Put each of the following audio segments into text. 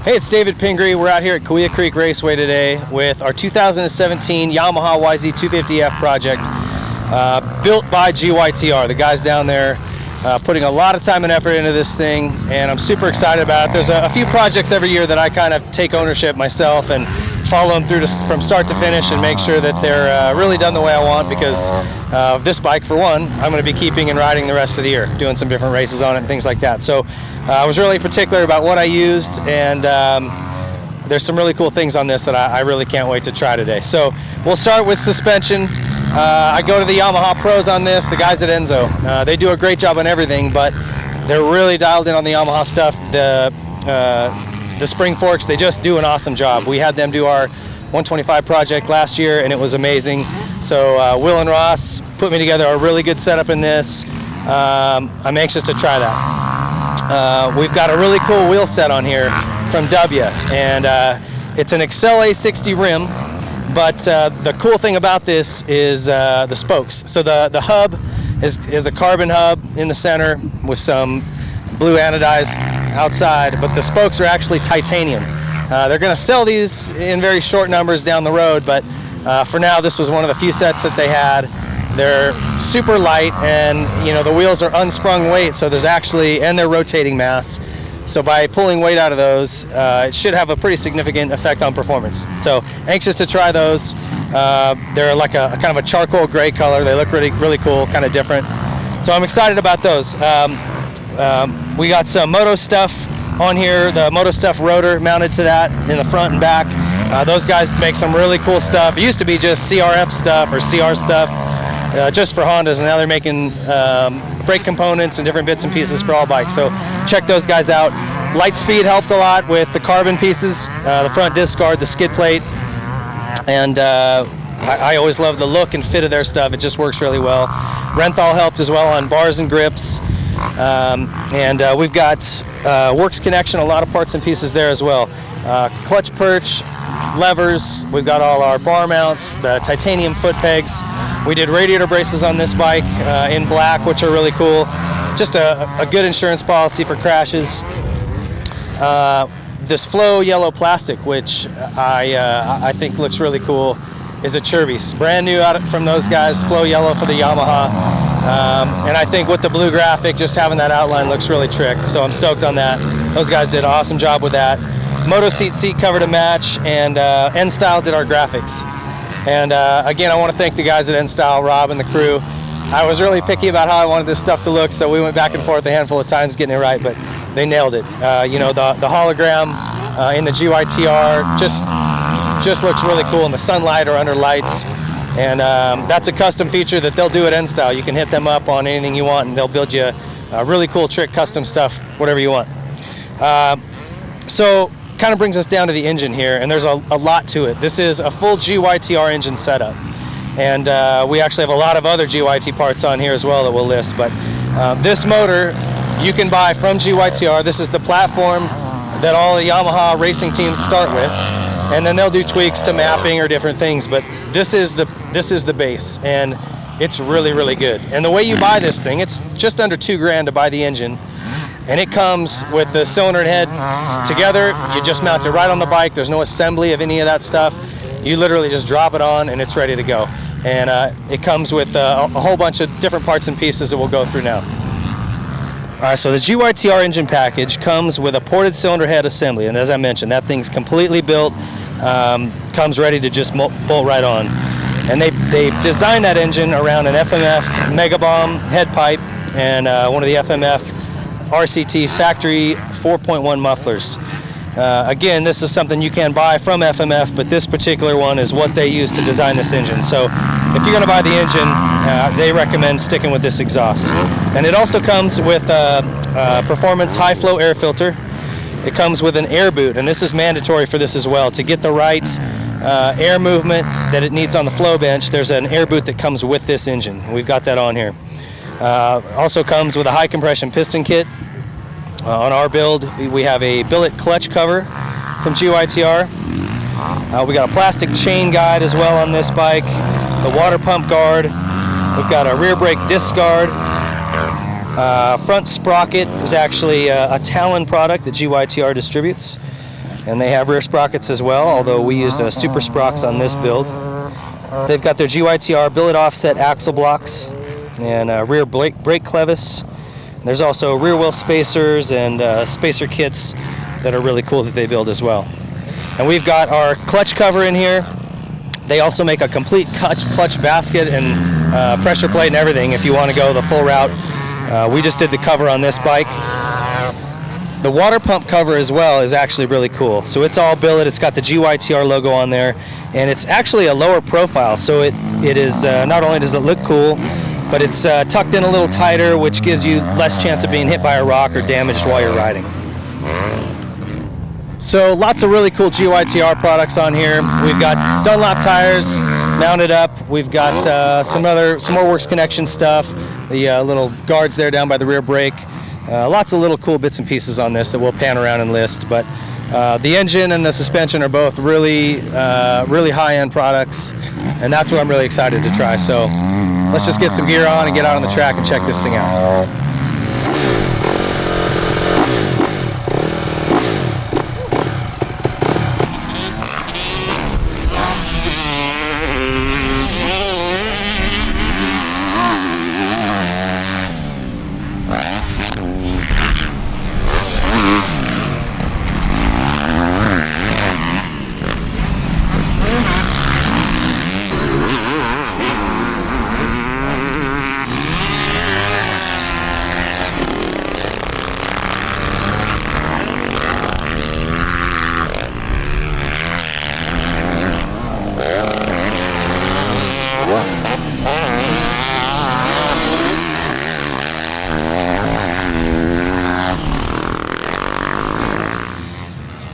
Hey, it's David Pingree. We're out here at Kaweah Creek Raceway today with our 2017 Yamaha YZ250F project, built by GYTR. The guys down there putting a lot of time and effort into this thing, and I'm super excited about it. There's a few projects every year that I kind of take ownership myself and follow them through from start to finish and make sure that they're really done the way I want, because this bike, for one, I'm going to be keeping and riding the rest of the year, doing some different races on it and things like that. So I was really particular about what I used, and there's some really cool things on this that I really can't wait to try today. So we'll start with suspension. I go to the Yamaha pros on this, the guys at Enzo. They do a great job on everything, but they're really dialed in on the Yamaha stuff. The spring forks, they just do an awesome job. We had them do our 125 project last year, and it was amazing. So Will and Ross put me together a really good setup in this. I'm anxious to try that. We've got a really cool wheel set on here from Dubya, and it's an Excel A60 rim, but the cool thing about this is the spokes. So the hub is a carbon hub in the center with some blue anodized outside, but the spokes are actually titanium. They're going to sell these in very short numbers down the road, but for now this was one of the few sets that they had. They're super light, and you know, the wheels are unsprung weight, so there's actually, and they're rotating mass. So by pulling weight out of those, it should have a pretty significant effect on performance. So anxious to try those. They're like a kind of a charcoal gray color. They look really cool, kind of different. So I'm excited about those. We got some Moto stuff on here, the Moto stuff rotor mounted to that in the front and back. Those guys make some really cool stuff. It used to be just CRF stuff or CR stuff just for Hondas, and now they're making brake components and different bits and pieces for all bikes. So check those guys out. LightSpeed helped a lot with the carbon pieces, the front disc guard, the skid plate, and I always love the look and fit of their stuff. It just works really well. Renthal helped as well on bars and grips. And we've got Works Connection, a lot of parts and pieces there as well. Clutch perch, levers, we've got all our bar mounts, the titanium foot pegs. We did radiator braces on this bike in black, which are really cool. Just a good insurance policy for crashes. This Flo Yellow plastic, which I think looks really cool, is Acerbis. Brand new out from those guys, Flo Yellow for the Yamaha. And I think with the blue graphic, just having that outline looks really trick. So I'm stoked on that. Those guys did an awesome job with that. Moto seat cover to match, and N-Style did our graphics. And again, I want to thank the guys at N-Style, Rob and the crew. I was really picky about how I wanted this stuff to look, so we went back and forth a handful of times getting it right, but they nailed it. You know, the hologram in the GYTR just looks really cool in the sunlight or under lights. And that's a custom feature that they'll do at N-Style. You can hit them up on anything you want, and they'll build you really cool trick custom stuff, whatever you want. So kind of brings us down to the engine here, and there's a lot to it. This is a full GYTR engine setup, and we actually have a lot of other GYT parts on here as well that we'll list, but this motor you can buy from GYTR. This is the platform that all the Yamaha racing teams start with, and then they'll do tweaks to mapping or different things, but this is the base, and it's really good. And the way you buy this thing, it's just under $2,000 to buy the engine, and it comes with the cylinder and head together. You just mount it right on the bike. There's no assembly of any of that stuff. You literally just drop it on and it's ready to go. And it comes with a whole bunch of different parts and pieces that we'll go through now. All right, so the GYTR engine package comes with a ported cylinder head assembly, and as I mentioned, that thing's completely built, comes ready to just bolt right on. And they designed that engine around an FMF Mega Bomb head pipe and one of the FMF RCT factory 4.1 mufflers. Again, this is something you can buy from FMF, but this particular one is what they use to design this engine. So if you're going to buy the engine, they recommend sticking with this exhaust. And it also comes with a performance high flow air filter. It comes with an air boot, and this is mandatory for this as well. To get the right air movement that it needs on the flow bench, there's an air boot that comes with this engine. We've got that on here. Also comes with a high compression piston kit. On our build, we have a billet clutch cover from GYTR. We got a plastic chain guide as well on this bike, the water pump guard. We've got a rear brake disc guard. Front sprocket is actually a Talon product that GYTR distributes. and they have rear sprockets as well, although we used Super Sprockets on this build. They've got their GYTR billet offset axle blocks and rear brake clevis. There's also rear wheel spacers and spacer kits that are really cool that they build as well. And we've got our clutch cover in here. They also make a complete clutch basket and pressure plate and everything if you want to go the full route. We just did the cover on this bike. The water pump cover as well is actually really cool. So it's all billet. It's got the GYTR logo on there, and it's actually a lower profile. So it is not only does it look cool, but it's tucked in a little tighter, which gives you less chance of being hit by a rock or damaged while you're riding. So lots of really cool GYTR products on here. We've got Dunlop tires mounted up. We've got some more Works Connection stuff. The little guards there down by the rear brake. Lots of little cool bits and pieces on this that we'll pan around and list. But the engine and the suspension are both really high-end products, and that's what I'm really excited to try. So let's just get some gear on and get out on the track and check this thing out.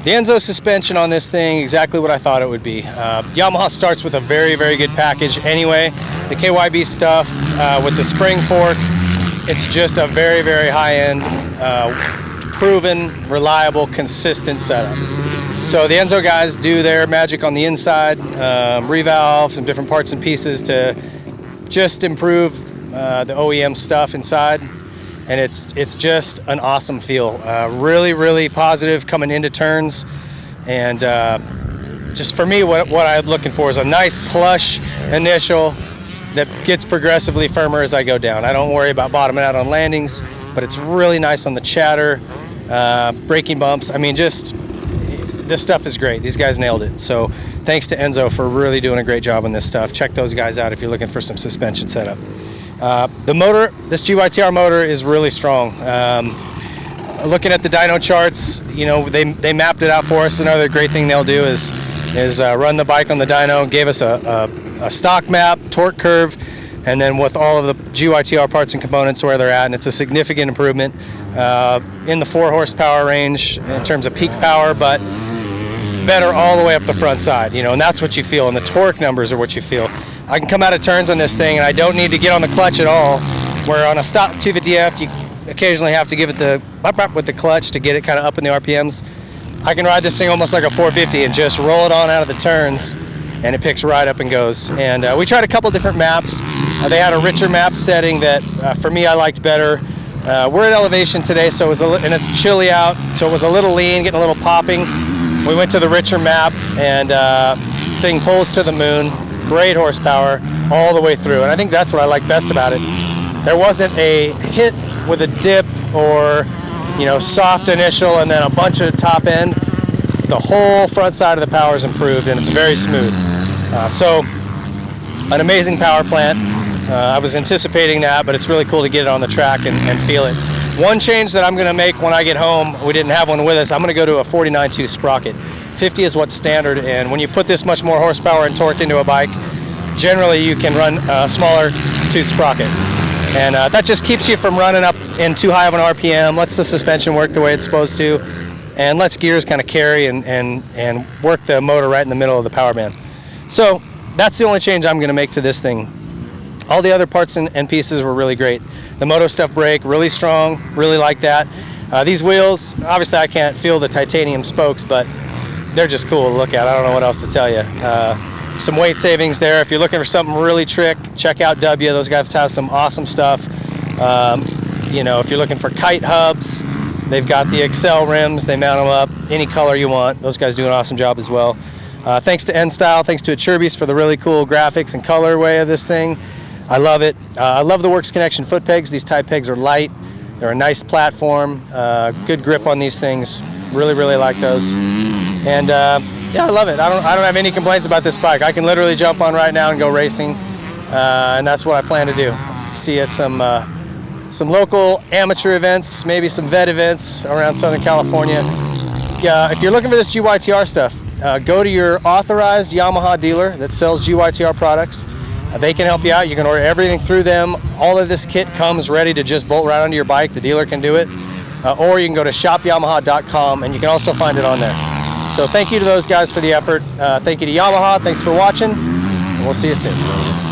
The Enzo suspension on this thing, exactly what I thought it would be. Yamaha starts with a very, very good package anyway. The KYB stuff with the spring fork, it's just a very, very high-end, proven, reliable, consistent setup. So the Enzo guys do their magic on the inside, revalve, some different parts and pieces to just improve the OEM stuff inside. And it's just an awesome feel. Really, really positive coming into turns. And just for me, what I'm looking for is a nice plush initial that gets progressively firmer as I go down. I don't worry about bottoming out on landings, but it's really nice on the chatter, braking bumps. I mean, just this stuff is great. These guys nailed it. So thanks to Enzo for really doing a great job on this stuff. Check those guys out if you're looking for some suspension setup. The motor, this GYTR motor is really strong. Looking at the dyno charts, you know, they mapped it out for us. Another great thing they'll do is run the bike on the dyno, gave us a stock map, torque curve, and then with all of the GYTR parts and components where they're at, and it's a significant improvement in the 4 horsepower range in terms of peak power, but better all the way up the front side, you know, and that's what you feel, and the torque numbers are what you feel. I can come out of turns on this thing, and I don't need to get on the clutch at all, where on a stock 250F, you occasionally have to give it the up with the clutch to get it kind of up in the RPMs. I can ride this thing almost like a 450 and just roll it on out of the turns, and it picks right up and goes. And we tried a couple different maps. They had a richer map setting that, for me, I liked better. We're at elevation today, so and it's chilly out, so it was a little lean, getting a little popping. We went to the richer map, and thing pulls to the moon. Great horsepower all the way through, and I think that's what I like best about it. There wasn't a hit with a dip or, you know, soft initial and then a bunch of top end. The whole front side of the power is improved, and it's very smooth. So an amazing power plant. I was anticipating that, but it's really cool to get it on the track and feel it. One change that I'm going to make when I get home, we didn't have one with us, I'm going to go to a 49.2 Sprocket. 50 is what's standard, and when you put this much more horsepower and torque into a bike, generally you can run a smaller tooth sprocket. And that just keeps you from running up in too high of an RPM, lets the suspension work the way it's supposed to, and lets gears kind of carry and work the motor right in the middle of the power band. So that's the only change I'm going to make to this thing. All the other parts and pieces were really great. The Moto Stuff brake, really strong, really like that. These wheels, obviously I can't feel the titanium spokes, but they're just cool to look at. I don't know what else to tell you. Some weight savings there. If you're looking for something really trick, check out Dubya. Those guys have some awesome stuff. You know, if you're looking for kite hubs, They've got the Excel rims. They mount them up any color you want. Those guys do an awesome job as well. Thanks to N-Style, thanks to Acerbis for the really cool graphics and colorway of this thing. I love it. I love the Works Connection foot pegs. These type pegs are light. They're a nice platform. Good grip on these things. Really, really like those. And yeah, I love it. I don't have any complaints about this bike. I can literally jump on right now and go racing, and that's what I plan to do. See you at some local amateur events, maybe some vet events around Southern California. Yeah, if you're looking for this GYTR stuff, go to your authorized Yamaha dealer that sells GYTR products. They can help you out. You can order everything through them. All of this kit comes ready to just bolt right onto your bike. The dealer can do it. Or you can go to shopyamaha.com and you can also find it on there. So thank you to those guys for the effort. Thank you to Yamaha. Thanks for watching. And we'll see you soon.